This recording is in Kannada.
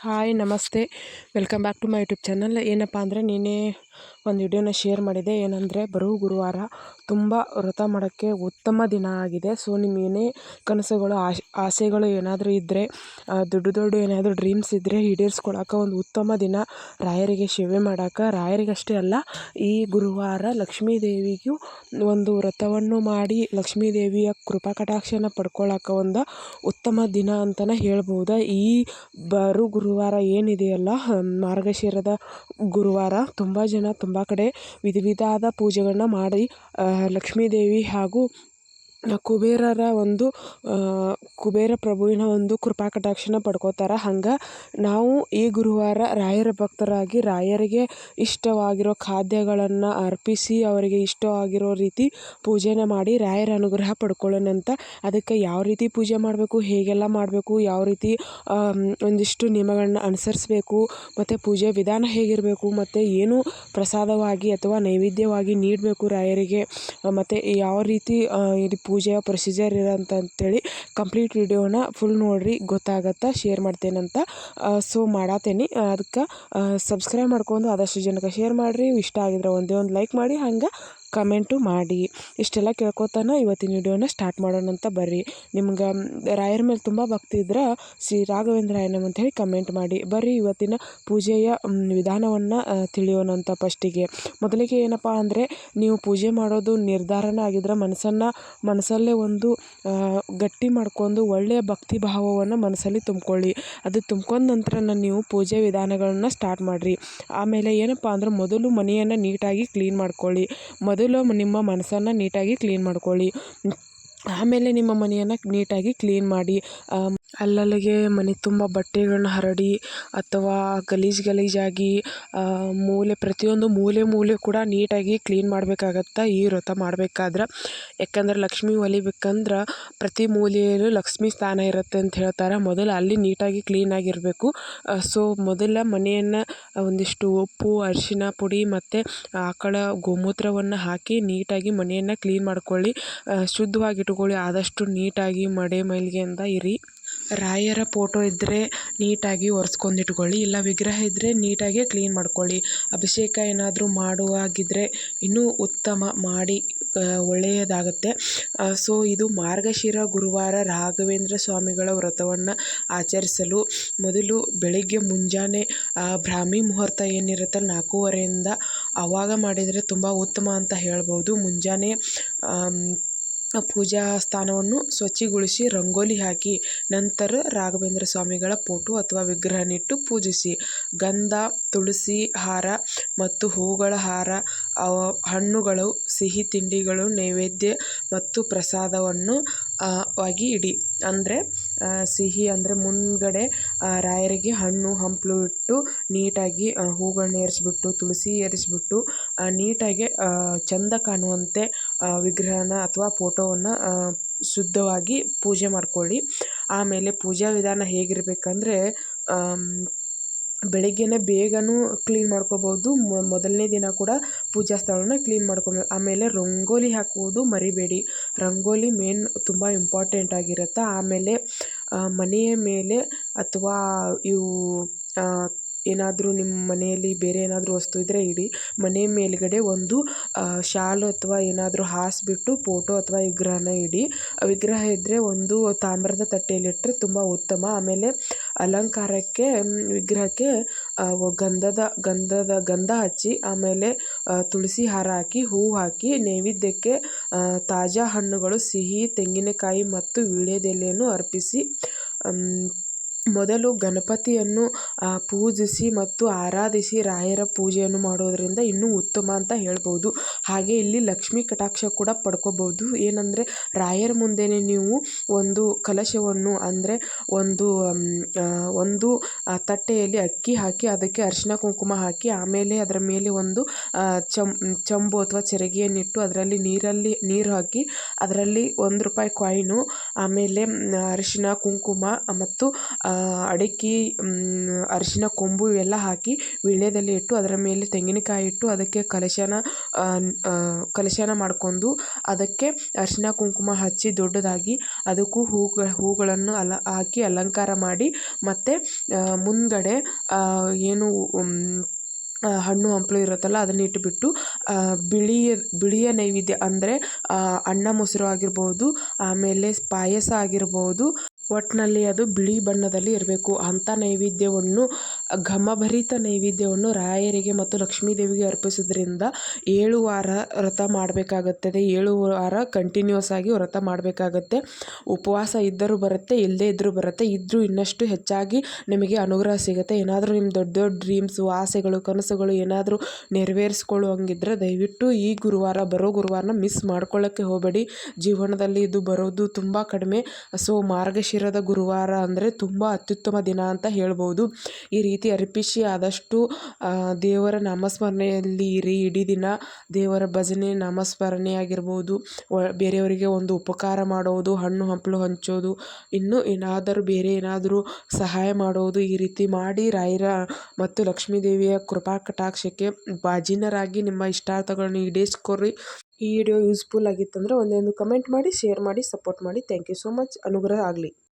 ಹಾಯ್ ನಮಸ್ತೆ, welcome back to my YouTube channel. ಏನಪ್ಪ ಅಂದರೆ ನಿನ್ನೆ ಒಂದು ವಿಡಿಯೋನ ಶೇರ್ ಮಾಡಿದೆ. ಏನಂದರೆ ಬರೋ ಗುರುವಾರ ತುಂಬ ವ್ರತ ಮಾಡೋಕ್ಕೆ ಉತ್ತಮ ದಿನ ಆಗಿದೆ. ಸೊ ನಿಮ್ಮ ಏನೇ ಕನಸುಗಳು ಆಸೆಗಳು ಏನಾದರೂ ಇದ್ದರೆ, ದೊಡ್ಡ ಏನಾದರೂ ಡ್ರೀಮ್ಸ್ ಇದ್ದರೆ ಈಡೇರಿಸ್ಕೊಳಕ್ಕೆ ಒಂದು ಉತ್ತಮ ದಿನ. ರಾಯರಿಗೆ ಸೇವೆ ಮಾಡೋಕೆ, ರಾಯರಿಗಷ್ಟೇ ಅಲ್ಲ, ಈ ಗುರುವಾರ ಲಕ್ಷ್ಮೀ ದೇವಿಗೂ ಒಂದು ವ್ರತವನ್ನು ಮಾಡಿ ಲಕ್ಷ್ಮೀ ದೇವಿಯ ಕೃಪಾ ಕಟಾಕ್ಷನ ಪಡ್ಕೊಳ್ಳೋಕೆ ಒಂದು ಉತ್ತಮ ದಿನ ಅಂತಲೇ ಹೇಳ್ಬೋದು. ಈ ಬರೋ ಗುರುವಾರ ಏನಿದೆಯಲ್ಲ, ಮಾರ್ಗಶಿರದ ಗುರುವಾರ, ತುಂಬ ಜನ ತುಂಬ ಕಡೆ ವಿಧವಾದ ಪೂಜೆಗಳನ್ನ ಮಾಡಿ ಲಕ್ಷ್ಮೀ ದೇವಿ ಹಾಗೂ ಕುಬೇರರ ಒಂದು ಕುಬೇರ ಪ್ರಭುವಿನ ಒಂದು ಕೃಪಾ ಕಟಾಕ್ಷನ ಪಡ್ಕೋತಾರೆ. ಹಂಗೆ ನಾವು ಈ ಗುರುವಾರ ರಾಯರ ಭಕ್ತರಾಗಿ ರಾಯರಿಗೆ ಇಷ್ಟವಾಗಿರೋ ಖಾದ್ಯಗಳನ್ನು ಅರ್ಪಿಸಿ ಅವರಿಗೆ ಇಷ್ಟವಾಗಿರೋ ರೀತಿ ಪೂಜೆನ ಮಾಡಿ ರಾಯರ ಅನುಗ್ರಹ ಪಡ್ಕೊಳ್ಳೋಣಂತ. ಅದಕ್ಕೆ ಯಾವ ರೀತಿ ಪೂಜೆ ಮಾಡಬೇಕು, ಹೇಗೆಲ್ಲ ಮಾಡಬೇಕು, ಯಾವ ರೀತಿ ಒಂದಿಷ್ಟು ನಿಯಮಗಳನ್ನ ಅನುಸರಿಸಬೇಕು, ಮತ್ತು ಪೂಜೆ ವಿಧಾನ ಹೇಗಿರಬೇಕು, ಮತ್ತು ಏನು ಪ್ರಸಾದವಾಗಿ ಅಥವಾ ನೈವೇದ್ಯವಾಗಿ ನೀಡಬೇಕು ರಾಯರಿಗೆ, ಮತ್ತು ಯಾವ ರೀತಿ ಇದು ಪೂಜೆಯ ಪ್ರೊಸೀಜರ್ ಇರೋಂತಂತೇಳಿ ಕಂಪ್ಲೀಟ್ ವಿಡಿಯೋನ ಫುಲ್ ನೋಡಿರಿ, ಗೊತ್ತಾಗತ್ತಾ. Share ಮಾಡ್ತೇನಂತ so ಮಾಡತ್ತೇನೆ. ಅದಕ್ಕೆ ಸಬ್ಸ್ಕ್ರೈಬ್ ಮಾಡ್ಕೊಂಡು ಆದಷ್ಟು ಜನಕ್ಕೆ ಶೇರ್ ಮಾಡಿರಿ. ಇಷ್ಟ ಆಗಿದ್ರೆ ಒಂದೇ ಒಂದು ಲೈಕ್ ಮಾಡಿ, ಹಂಗೆ ಕಮೆಂಟು ಮಾಡಿ. ಇಷ್ಟೆಲ್ಲ ಕೇಳ್ಕೊತಾನೆ ಇವತ್ತಿನ ವಿಡಿಯೋನ ಸ್ಟಾರ್ಟ್ ಮಾಡೋಣಂತ. ಬರ್ರಿ, ನಿಮ್ಗೆ ರಾಯರ ಮೇಲೆ ತುಂಬ ಭಕ್ತಿ ಇದ್ರೆ ಶ್ರೀ ರಾಘವೇಂದ್ರ ರಾಯನಂ ಅಂತ ಹೇಳಿ ಕಮೆಂಟ್ ಮಾಡಿ. ಬರ್ರಿ ಇವತ್ತಿನ ಪೂಜೆಯ ವಿಧಾನವನ್ನು ತಿಳಿಯೋಣಂತ. ಮೊದಲಿಗೆ ಏನಪ್ಪ ಅಂದರೆ, ನೀವು ಪೂಜೆ ಮಾಡೋದು ನಿರ್ಧಾರನ ಆಗಿದ್ರೆ ಮನಸ್ಸಲ್ಲೇ ಒಂದು ಗಟ್ಟಿ ಮಾಡ್ಕೊಂಡು ಒಳ್ಳೆಯ ಭಕ್ತಿ ಭಾವವನ್ನು ಮನಸ್ಸಲ್ಲಿ ತುಂಬ್ಕೊಳ್ಳಿ. ಅದು ತುಂಬ್ಕೊಂಡ ನಂತರ ನೀವು ಪೂಜೆ ವಿಧಾನಗಳನ್ನ ಸ್ಟಾರ್ಟ್ ಮಾಡಿರಿ. ಆಮೇಲೆ ಏನಪ್ಪ ಅಂದ್ರೆ, ಮೊದಲು ಮನೆಯನ್ನು ನೀಟಾಗಿ ಕ್ಲೀನ್ ಮಾಡ್ಕೊಳ್ಳಿ. ಮೊದಲು ನಿಮ್ಮ ಮನಸ್ಸನ್ನು ನೀಟಾಗಿ ಕ್ಲೀನ್ ಮಾಡ್ಕೊಳ್ಳಿ. ಆಮೇಲೆ ನಿಮ್ಮ ಮನೆಯನ್ನು ನೀಟಾಗಿ ಕ್ಲೀನ್ ಮಾಡಿ. ಅಲ್ಲಲ್ಲಿಗೆ ಮನೆ ತುಂಬ ಬಟ್ಟೆಗಳನ್ನ ಹರಡಿ ಅಥವಾ ಗಲೀಜಾಗಿ ಪ್ರತಿಯೊಂದು ಮೂಲೆ ಕೂಡ ನೀಟಾಗಿ ಕ್ಲೀನ್ ಮಾಡಬೇಕಾಗತ್ತೆ ಈ ವ್ರತ ಮಾಡಬೇಕಾದ್ರೆ. ಯಾಕಂದ್ರೆ ಲಕ್ಷ್ಮಿ ಒಲಿಬೇಕಂದ್ರೆ ಪ್ರತಿ ಮೂಲೆಯಲ್ಲೂ ಲಕ್ಷ್ಮಿ ಸ್ಥಾನ ಇರುತ್ತೆ ಅಂತ ಹೇಳ್ತಾರೆ. ಮೊದಲು ಅಲ್ಲಿ ನೀಟಾಗಿ ಕ್ಲೀನಾಗಿರಬೇಕು. ಸೊ ಮೊದಲ ಮನೆಯನ್ನು ಒಂದಿಷ್ಟು ಉಪ್ಪು, ಅರಿಶಿನ ಪುಡಿ ಮತ್ತು ಆಕಳ ಗೋಮೂತ್ರವನ್ನು ಹಾಕಿ ನೀಟಾಗಿ ಮನೆಯನ್ನು ಕ್ಲೀನ್ ಮಾಡ್ಕೊಳ್ಳಿ. ಶುದ್ಧವಾಗಿಟ್ಕೊಳ್ಳಿ. ಆದಷ್ಟು ನೀಟಾಗಿ ಮಡೆ ಮೈಲಿಗೆಯಿಂದ ಇರಿ. ರಾಯರ ಫೋಟೋ ಇದ್ದರೆ ನೀಟಾಗಿ ಒರೆಸ್ಕೊಂಡಿಟ್ಕೊಳ್ಳಿ. ಇಲ್ಲ ವಿಗ್ರಹ ಇದ್ದರೆ ನೀಟಾಗಿ ಕ್ಲೀನ್ ಮಾಡ್ಕೊಳ್ಳಿ. ಅಭಿಷೇಕ ಏನಾದರೂ ಮಾಡುವಾಗಿದ್ದರೆ ಇನ್ನೂ ಉತ್ತಮ, ಮಾಡಿ ಒಳ್ಳೆಯದಾಗುತ್ತೆ. ಸೊ ಇದು ಮಾರ್ಗಶಿರ ಗುರುವಾರ ರಾಘವೇಂದ್ರ ಸ್ವಾಮಿಗಳ ವ್ರತವನ್ನು ಆಚರಿಸಲು ಮೊದಲು ಬೆಳಿಗ್ಗೆ ಮುಂಜಾನೆ ಬ್ರಾಹ್ಮಿ ಮುಹೂರ್ತ ಏನಿರುತ್ತೆ 4:15 ಆವಾಗ ಮಾಡಿದರೆ ತುಂಬ ಉತ್ತಮ ಅಂತ ಹೇಳ್ಬೋದು. ಮುಂಜಾನೆ ಪೂಜಾ ಸ್ಥಾನವನ್ನು ಸ್ವಚ್ಛಗೊಳಿಸಿ ರಂಗೋಲಿ ಹಾಕಿ ನಂತರ ರಾಘವೇಂದ್ರ ಸ್ವಾಮಿಗಳ ಫೋಟೋ ಅಥವಾ ವಿಗ್ರಹನಿಟ್ಟು ಪೂಜಿಸಿ. ಗಂಧ, ತುಳಸಿ ಹಾರ ಮತ್ತು ಹೂಗಳ ಹಾರ, ಹಣ್ಣುಗಳು, ಸಿಹಿ ತಿಂಡಿಗಳು, ನೈವೇದ್ಯ ಮತ್ತು ಪ್ರಸಾದವನ್ನು ವಾಗಿ ಇಡಿ. ಅಂದರೆ ಸಿಹಿ ಅಂದರೆ ಮುಂದ್ಗಡೆ ರಾಯರಿಗೆ ಹಣ್ಣು ಹಂಪಲು ಇಟ್ಟು ನೀಟಾಗಿ ಹೂಗಳನ್ನ ಏರಿಸ್ಬಿಟ್ಟು, ತುಳಸಿ ಏರಿಸ್ಬಿಟ್ಟು ನೀಟಾಗಿ ಚೆಂದ ಕಾಣುವಂತೆ ವಿಗ್ರಹನ ಅಥವಾ ಫೋಟೋವನ್ನು ಶುದ್ಧವಾಗಿ ಪೂಜೆ ಮಾಡ್ಕೊಳ್ಳಿ. ಆಮೇಲೆ ಪೂಜಾ ವಿಧಾನ ಹೇಗಿರಬೇಕಂದ್ರೆ, ಬೆಳಿಗ್ಗೆನೇ ಬೇಗನೂ ಕ್ಲೀನ್ ಮಾಡ್ಕೋಬೋದು. ಮೊದಲನೇ ದಿನ ಕೂಡ ಪೂಜಾ ಸ್ಥಳನ ಕ್ಲೀನ್ ಮಾಡ್ಕೊಬೇಕು. ಆಮೇಲೆ ರಂಗೋಲಿ ಹಾಕುವುದು ಮರಿಬೇಡಿ. ರಂಗೋಲಿ ಮೇನ್ ತುಂಬ ಇಂಪಾರ್ಟೆಂಟ್ ಆಗಿರುತ್ತೆ. ಆಮೇಲೆ ಮನೆಯ ಮೇಲೆ ಅಥವಾ ಇವು ಏನಾದರೂ ನಿಮ್ಮ ಮನೆಯಲ್ಲಿ ಬೇರೆ ಏನಾದರೂ ವಸ್ತು ಇದ್ದರೆ ಇಡಿ. ಮನೆ ಮೇಲ್ಗಡೆ ಒಂದು ಶಾಲು ಅಥವಾ ಏನಾದರೂ ಹಾಸಿಬಿಟ್ಟು ಫೋಟೋ ಅಥವಾ ವಿಗ್ರಹನ ಇಡಿ. ವಿಗ್ರಹ ಇದ್ದರೆ ಒಂದು ತಾಮ್ರದ ತಟ್ಟೆಯಲ್ಲಿಟ್ಟರೆ ತುಂಬ ಉತ್ತಮ. ಆಮೇಲೆ ಅಲಂಕಾರಕ್ಕೆ ವಿಗ್ರಹಕ್ಕೆ ಗಂಧ ಹಚ್ಚಿ, ಆಮೇಲೆ ತುಳಸಿ ಹಾರ ಹಾಕಿ, ಹೂವು ಹಾಕಿ, ನೈವೇದ್ಯಕ್ಕೆ ತಾಜಾ ಹಣ್ಣುಗಳು, ಸಿಹಿ ತೆಂಗಿನಕಾಯಿ ಮತ್ತು ವೀಳ್ಯದೆಲೆಯನ್ನು ಅರ್ಪಿಸಿ ಮೊದಲು ಗಣಪತಿಯನ್ನು ಪೂಜಿಸಿ ಮತ್ತು ಆರಾಧಿಸಿ ರಾಯರ ಪೂಜೆಯನ್ನು ಮಾಡೋದರಿಂದ ಇನ್ನೂ ಉತ್ತಮ ಅಂತ ಹೇಳ್ಬೋದು. ಹಾಗೆ ಇಲ್ಲಿ ಲಕ್ಷ್ಮೀ ಕಟಾಕ್ಷ ಕೂಡ ಪಡ್ಕೋಬೋದು. ಏನಂದರೆ, ರಾಯರ ಮುಂದೆನೇ ನೀವು ಒಂದು ಕಲಶವನ್ನು ಅಂದರೆ ಒಂದು ತಟ್ಟೆಯಲ್ಲಿ ಅಕ್ಕಿ ಹಾಕಿ ಅದಕ್ಕೆ ಅರಿಶಿನ ಕುಂಕುಮ ಹಾಕಿ, ಆಮೇಲೆ ಅದರ ಮೇಲೆ ಒಂದು ಚಂಬು ಅಥವಾ ಚೆರಗಿಯನ್ನಿಟ್ಟು ಅದರಲ್ಲಿ ನೀರು ಹಾಕಿ ಅದರಲ್ಲಿ ₹1 ಕಾಯಿನು, ಆಮೇಲೆ ಅರಿಶಿನ ಕುಂಕುಮ ಮತ್ತು ಅಡಿಕೆ, ಅರಿಶಿನ ಕೊಂಬು ಇವೆಲ್ಲ ಹಾಕಿ ವೀಳ್ಯದೆಲೆ ಇಟ್ಟು ಅದರ ಮೇಲೆ ತೆಂಗಿನಕಾಯಿ ಇಟ್ಟು ಅದಕ್ಕೆ ಕಲಶನ ಮಾಡ್ಕೊಂಡು ಅದಕ್ಕೆ ಅರಿಶಿನ ಕುಂಕುಮ ಹಚ್ಚಿ ದೊಡ್ಡದಾಗಿ ಅದಕ್ಕೂ ಹೂಗಳನ್ನು ಹಾಕಿ ಅಲಂಕಾರ ಮಾಡಿ ಮತ್ತು ಮುಂದ್ಗಡೆ ಏನು ಹಣ್ಣು ಹಂಪಲು ಇರುತ್ತಲ್ಲ ಅದನ್ನ ಇಟ್ಟುಬಿಟ್ಟು ಬಿಳಿಯ ನೈವೇದ್ಯ ಅಂದರೆ ಅನ್ನ ಮೊಸರು ಆಗಿರ್ಬೋದು, ಆಮೇಲೆ ಪಾಯಸ ಆಗಿರ್ಬೋದು, ಒಟ್ಟಿನಲ್ಲಿ ಅದು ಬಿಳಿ ಬಣ್ಣದಲ್ಲಿ ಇರಬೇಕು. ಅಂಥ ನೈವೇದ್ಯವನ್ನು, ಘಮಭರಿತ ನೈವೇದ್ಯವನ್ನು ರಾಯರಿಗೆ ಮತ್ತು ಲಕ್ಷ್ಮೀ ದೇವಿಗೆ ಅರ್ಪಿಸೋದ್ರಿಂದ 7 ವಾರ ವ್ರತ ಮಾಡಬೇಕಾಗುತ್ತದೆ. 7 ವಾರ ಕಂಟಿನ್ಯೂಸ್ ಆಗಿ ವ್ರತ ಮಾಡಬೇಕಾಗತ್ತೆ. ಉಪವಾಸ ಇದ್ದರೂ ಬರುತ್ತೆ, ಇಲ್ಲದೇ ಇದ್ದರೂ ಬರುತ್ತೆ. ಇದ್ದರೂ ಇನ್ನಷ್ಟು ಹೆಚ್ಚಾಗಿ ನಿಮಗೆ ಅನುಗ್ರಹ ಸಿಗುತ್ತೆ. ಏನಾದರೂ ನಿಮ್ಮ ದೊಡ್ಡ ದೊಡ್ಡ ಡ್ರೀಮ್ಸು, ಆಸೆಗಳು, ಕನಸುಗಳು ಏನಾದರೂ ನೆರವೇರಿಸ್ಕೊಳ್ಳುವಂಗಿದ್ರೆ ದಯವಿಟ್ಟು ಈ ಬರೋ ಗುರುವಾರನ ಮಿಸ್ ಮಾಡ್ಕೊಳ್ಳೋಕ್ಕೆ ಹೋಗಬೇಡಿ. ಜೀವನದಲ್ಲಿ ಇದು ಬರೋದು ತುಂಬ ಕಡಿಮೆ. ಸೊ ಮಾರ್ಗಶಿರದ ಗುರುವಾರ ಅಂದರೆ ತುಂಬ ಅತ್ಯುತ್ತಮ ದಿನ ಅಂತ ಹೇಳ್ಬೋದು. ಈ ರೀತಿ ಅರ್ಪಿಸಿ ಆದಷ್ಟು ದೇವರ ನಾಮಸ್ಮರಣೆಯಲ್ಲಿ ಇರಿ. ಇಡೀ ದಿನ ದೇವರ ಭಜನೆ, ನಾಮಸ್ಮರಣೆ ಆಗಿರ್ಬೋದು, ಬೇರೆಯವರಿಗೆ ಒಂದು ಉಪಕಾರ ಮಾಡೋದು, ಹಣ್ಣು ಹಂಪಲು ಹಂಚೋದು, ಇನ್ನೂ ಬೇರೆ ಏನಾದರೂ ಸಹಾಯ ಮಾಡೋದು, ಈ ರೀತಿ ಮಾಡಿ ರಾಯರ ಮತ್ತು ಲಕ್ಷ್ಮೀ ದೇವಿಯ ಕೃಪಾ ಕಟಾಕ್ಷಕ್ಕೆ ಭಾಜನರಾಗಿ ನಿಮ್ಮ ಇಷ್ಟಾರ್ಥಗಳನ್ನು ಈಡೇರಿಸ್ಕೊರಿ. ಈ ವಿಡಿಯೋ ಯೂಸ್ಫುಲ್ ಆಗಿತ್ತಂದರೆ ಒಂದೊಂದು ಕಮೆಂಟ್ ಮಾಡಿ, ಶೇರ್ ಮಾಡಿ, ಸಪೋರ್ಟ್ ಮಾಡಿ. Thank you so much. ಅನುಗ್ರಹ ಆಗಲಿ.